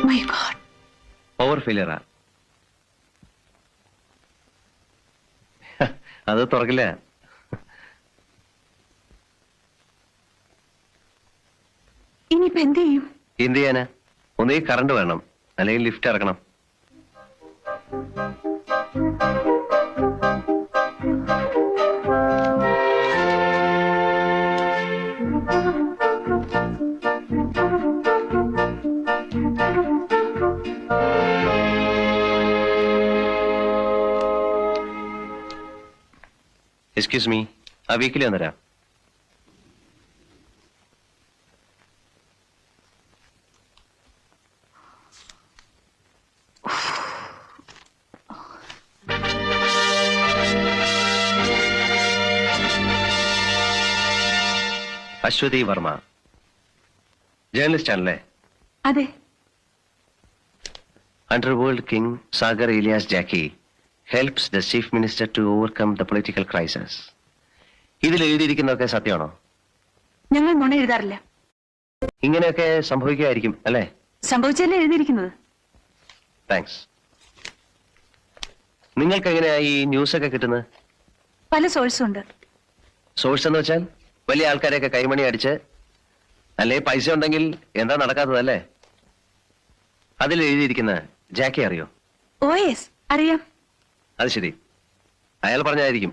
My God. Power ഫെയിലിയറാ. അത് തുറക്കില്ല. ഇനിയിപ്പോ എന്ത് ചെയ്യും? എന്ത് ചെയ്യാനാ? ഒന്നീ കറണ്ട് വേണം, അല്ലെങ്കിൽ ലിഫ്റ്റ് ഇറക്കണം. എക്സ്ക്യൂസ് മീ, ആ വീക്കിലി വന്നരാ. അശ്വതി വർമ്മ, ജേർണലിസ്റ്റ് ആണല്ലേ? അതെ. Underworld king Sagar alias Jacky helps the chief minister to overcome the political crisis. ഇതിൽ എഴുതിയിരിക്കുന്നതൊക്കെ സത്യമാണോ? ഞങ്ങൾ നുണ എഴുതാറില്ല. ഇങ്ങനെയൊക്കെ സംഭവിക്കുമായിരിക്കും അല്ലേ? സംഭവിച്ചല്ലേ എഴുതിയിരിക്കുന്നത്. താങ്ക്സ്. നിങ്ങൾക്ക് എങ്ങനെയാ ഈ ന്യൂസ് ഒക്കെ കിട്ടുന്നത്? പല സോഴ്സും ഉണ്ട്. സോഴ്സ് എന്ന് വെച്ചാൽ വലിയ ആൾക്കാരെയൊക്കെ കൈമണി അടിച്ച്, അല്ലേ പൈസ ഉണ്ടെങ്കിൽ എന്താ നടക്കാത്തതല്ലേ? അതിൽ എഴുതിയിരിക്കുന്ന ജാക്കി അറിയോ? ഓ യെസ്, അറിയാം. അത് ശരി, അയാൾ പറഞ്ഞായിരിക്കും.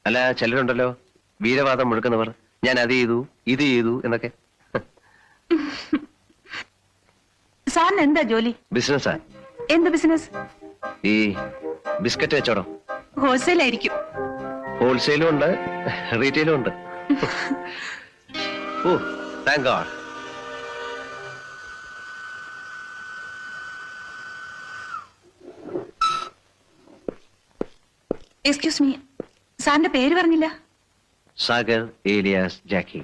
അല്ല, ചിലരുണ്ടല്ലോ വീരവാദം മുഴക്കുന്നവർ, ഞാൻ അത് ചെയ്തു ഇത് ചെയ്തു എന്നൊക്കെ. സാറിന് എന്താ ജോലി? ബിസിനസ്സാ. എന്ത് ബിസിനസ്? ഈ ബിസ്ക്കറ്റ് വെച്ചോടോ. ഹോൾസെയിൽ ആയിരിക്കും. ഹോൾസെയിലും ഉണ്ട്, റീറ്റെയിലും ഉണ്ട്. ഓ, താങ്ക് ഗോഡ്. എക്സ്ക്യൂസ് മീ, സാറിന്റെ പേര് പറഞ്ഞില്ല. സാഗർ ഏലിയാസ് ജാക്കി.